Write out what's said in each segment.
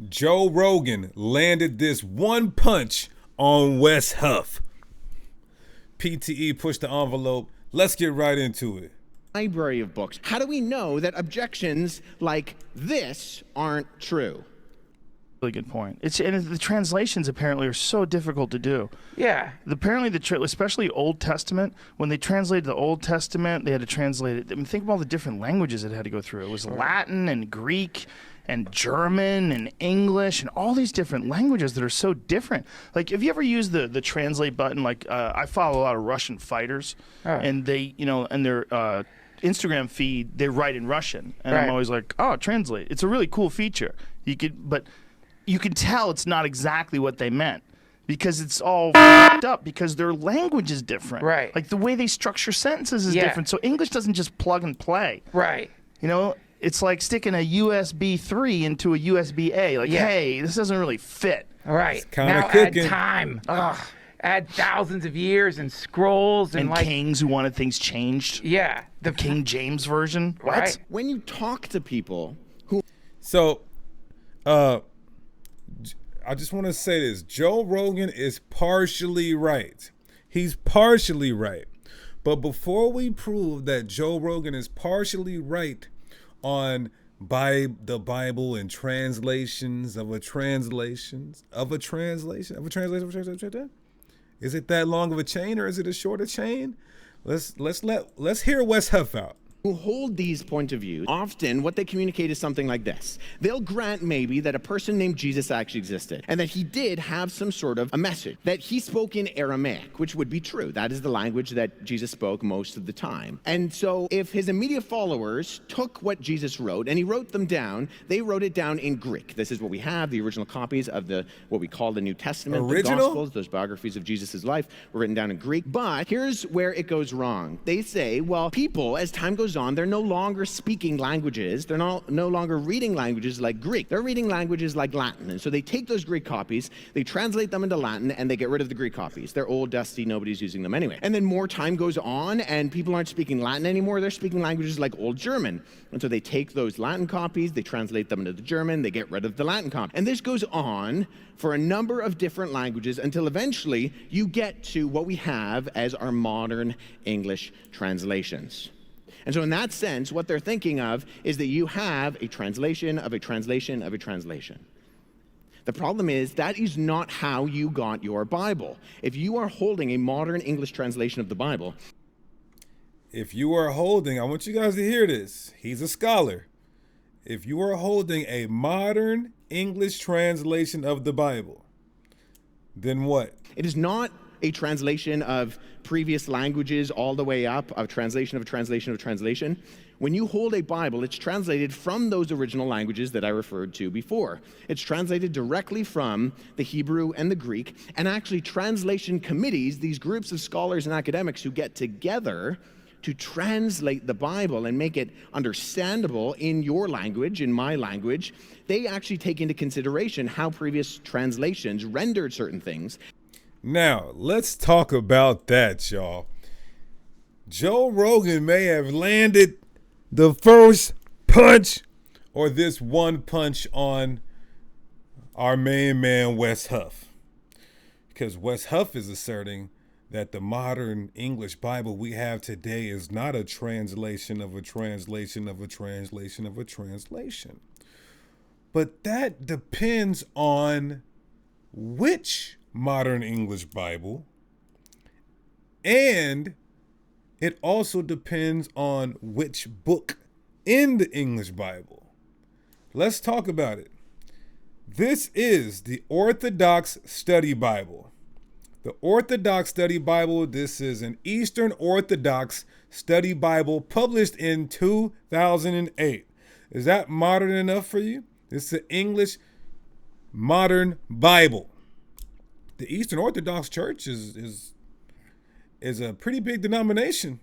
Joe Rogan landed this one punch on Wes Huff. PTE pushed the envelope. Let's get right into it. Library of books. How do we know that objections like this aren't true? Really good point. And the translations apparently are so difficult to do. Yeah. Apparently, especially Old Testament, when they translated the Old Testament, they had to translate it. I mean, think of all the different languages it had to go through. It was Latin and Greek and German and English and all these different languages that are so different. Like, have you ever used the translate button? Like, I follow a lot of Russian fighters, and they, and their Instagram feed, they write in Russian, and I'm always like, oh, translate. It's a really cool feature. But you can tell it's not exactly what they meant because it's all fucked up because their language is different. Right. Like the way they structure sentences is different. So English doesn't just plug and play. Right. It's like sticking a USB 3 into a USB A. Like, hey, this doesn't really fit. Right. Now add time. Add thousands of years and scrolls and kings who wanted things changed. Yeah. The King James version. What? Right. When you talk to people who... So, I just want to say this. Joe Rogan is partially right. He's partially right. But before we prove that Joe Rogan is partially right on the Bible and translations of a translation, is it that long of a chain or is it a shorter chain? Let's hear Wes Huff out. Who hold these point of views, often what they communicate is something like this. They'll grant maybe that a person named Jesus actually existed and that he did have some sort of a message, that he spoke in Aramaic, which would be true. That is the language that Jesus spoke most of the time. And so if his immediate followers took what Jesus wrote and he wrote them down, they wrote it down in Greek. This is what we have, the original copies of what we call the New Testament. The Gospels, those biographies of Jesus' life were written down in Greek. But here's where it goes wrong. They say, well, people, as time goes on, they're no longer speaking languages. They're no longer reading languages like Greek. They're reading languages like Latin. And so they take those Greek copies, they translate them into Latin, and they get rid of the Greek copies. They're old, dusty, nobody's using them anyway. And then more time goes on, and people aren't speaking Latin anymore. They're speaking languages like Old German. And so they take those Latin copies, they translate them into the German, they get rid of the Latin copy. And this goes on for a number of different languages until eventually you get to what we have as our modern English translations. And so in that sense, what they're thinking of is that you have a translation of a translation of a translation. The problem is that is not how you got your Bible. If you are holding a modern English translation of the Bible... I want you guys to hear this. He's a scholar. If you are holding a modern English translation of the Bible, then what? It is not a translation of previous languages all the way up, a translation of a translation of a translation. When you hold a Bible, it's translated from those original languages that I referred to before. It's translated directly from the Hebrew and the Greek, and actually translation committees, these groups of scholars and academics who get together to translate the Bible and make it understandable in your language, in my language, they actually take into consideration how previous translations rendered certain things. Now, let's talk about that, y'all. Joe Rogan may have landed the first punch or this one punch on our main man, Wes Huff. Because Wes Huff is asserting that the modern English Bible we have today is not a translation of a translation of a translation of a translation. But that depends on which modern English Bible, and it also depends on which book in the English Bible. Let's talk about it. This is the Orthodox Study Bible. The Orthodox Study Bible, this is an Eastern Orthodox Study Bible published in 2008. Is that modern enough for you? It's the English Modern Bible. The Eastern Orthodox Church is a pretty big denomination.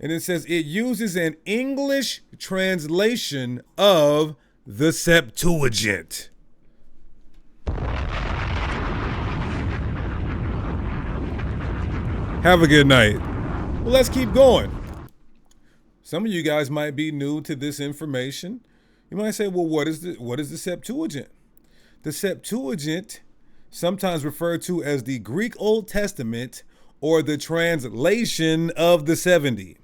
And it says it uses an English translation of the Septuagint. Have a good night. Well, let's keep going. Some of you guys might be new to this information. You might say, well, what is the Septuagint? the Septuagint, sometimes referred to as the Greek Old Testament or the translation of the 70.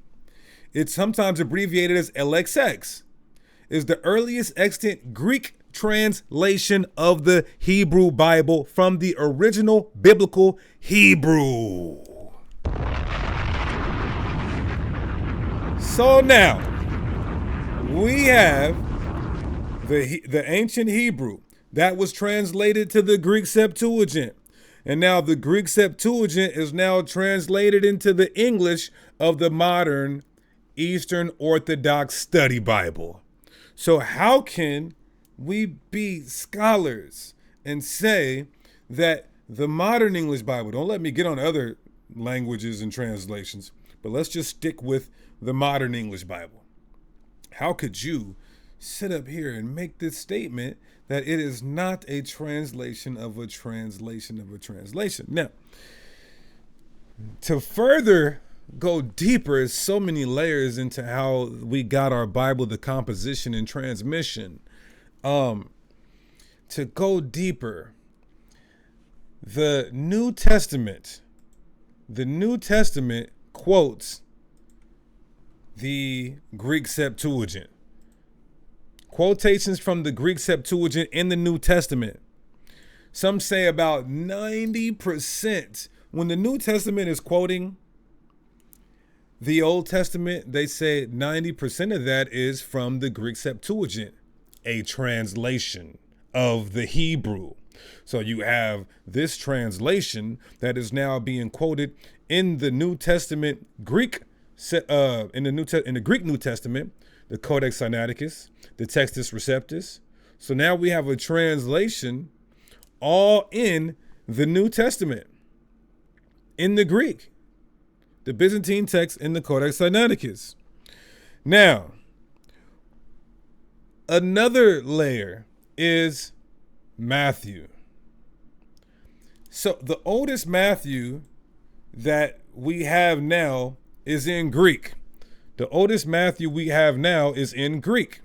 It's sometimes abbreviated as LXX, is the earliest extant Greek translation of the Hebrew Bible from the original biblical Hebrew. So now, we have the ancient Hebrew that was translated to the Greek Septuagint. And now the Greek Septuagint is now translated into the English of the modern Eastern Orthodox Study Bible. So how can we be scholars and say that the modern English Bible, don't let me get on other languages and translations, but let's just stick with the modern English Bible. How could you sit up here and make this statement that it is not a translation of a translation of a translation? Now, to further go deeper, is so many layers into how we got our Bible, the composition and transmission. To go deeper, the New Testament quotes the Greek Septuagint. Quotations from the Greek Septuagint in the New Testament. Some say about 90%. When the New Testament is quoting the Old Testament, they say 90% of that is from the Greek Septuagint, a translation of the Hebrew. So you have this translation that is now being quoted in the New Testament Greek, in the Greek New Testament, the Codex Sinaiticus, the Textus Receptus. So now we have a translation all in the New Testament, in the Greek, the Byzantine text in the Codex Sinaiticus. Now, another layer is Matthew. So the oldest Matthew that we have now is in Greek. The oldest Matthew we have now is in Greek.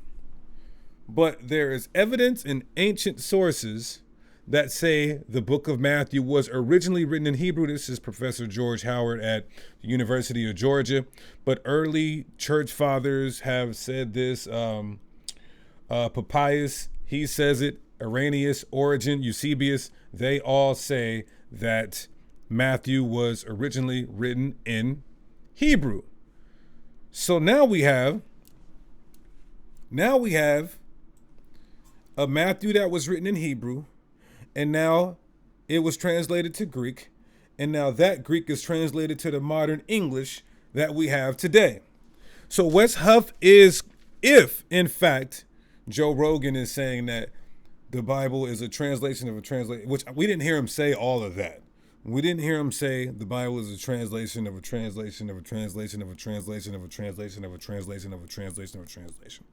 But there is evidence in ancient sources that say the book of Matthew was originally written in Hebrew. This is Professor George Howard at the University of Georgia. But early church fathers have said this. Papias, he says it. Irenaeus, Origen, Eusebius, they all say that Matthew was originally written in Hebrew. So now we have a Matthew that was written in Hebrew, and now it was translated to Greek, and now that Greek is translated to the modern English that we have today. So Wes Huff is, if in fact Joe Rogan is saying that the Bible is a translation of a translation, which we didn't hear him say all of that. We didn't hear him say the Bible is a translation of a translation of a translation of a translation of a translation of a translation of a translation of a translation.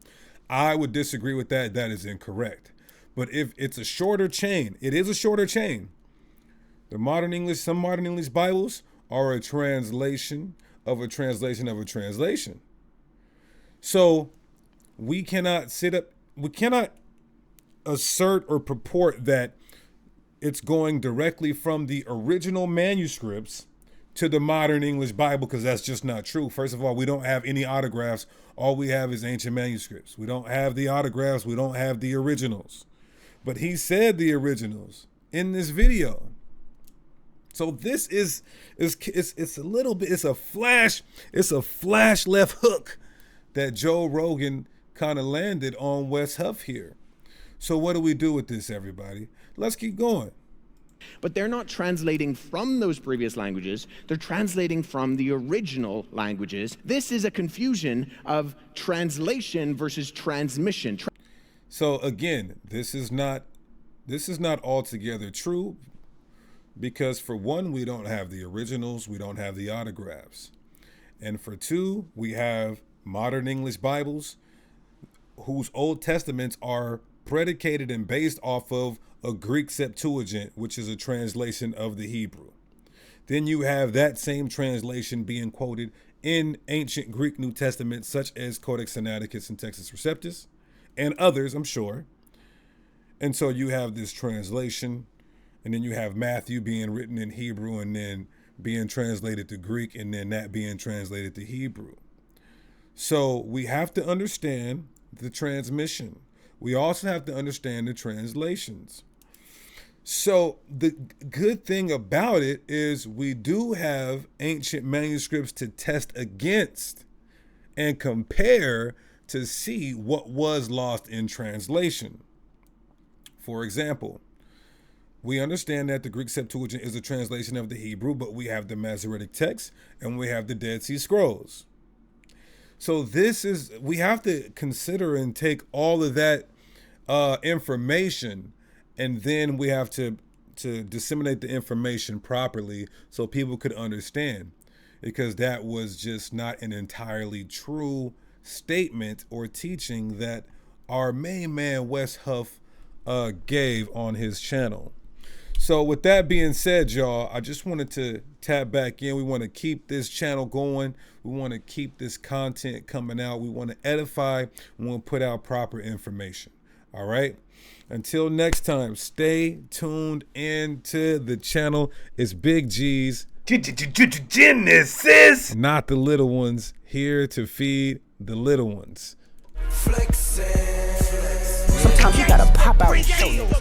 I would disagree with that. That is incorrect. But if it's a shorter chain, it is a shorter chain. The modern English, some modern English Bibles are a translation of a translation of a translation. So we cannot assert or purport that it's going directly from the original manuscripts to the modern English Bible, because that's just not true. First of all, we don't have any autographs. All we have is ancient manuscripts. We don't have the autographs. We don't have the originals. But he said the originals in this video. So this is a little bit, it's a flash left hook that Joe Rogan kind of landed on Wes Huff here. So what do we do with this, everybody? Let's keep going. But they're not translating from those previous languages. They're translating from the original languages. This is a confusion of translation versus transmission. So again, this is not altogether true, because for one, we don't have the originals, we don't have the autographs. And for two, we have modern English Bibles whose Old Testaments are predicated and based off of a Greek Septuagint, which is a translation of the Hebrew. Then you have that same translation being quoted in ancient Greek New Testament, such as Codex Sinaiticus and Textus Receptus, and others, I'm sure. And so you have this translation, and then you have Matthew being written in Hebrew and then being translated to Greek, and then that being translated to Hebrew. So we have to understand the transmission. We also have to understand the translations. So the good thing about it is we do have ancient manuscripts to test against and compare to see what was lost in translation. For example, we understand that the Greek Septuagint is a translation of the Hebrew, but we have the Masoretic text and we have the Dead Sea Scrolls. So we have to consider and take all of that information, and then we have to disseminate the information properly so people could understand, because that was just not an entirely true statement or teaching that our main man Wes Huff gave on his channel. So with that being said, y'all, I just wanted to tap back in. We want to keep this channel going. We want to keep this content coming out. We want to edify. We want to put out proper information. All right. Until next time, stay tuned into the channel. It's Big G's Genesis, not the little ones, here to feed the little ones. Sometimes you gotta pop out and show those.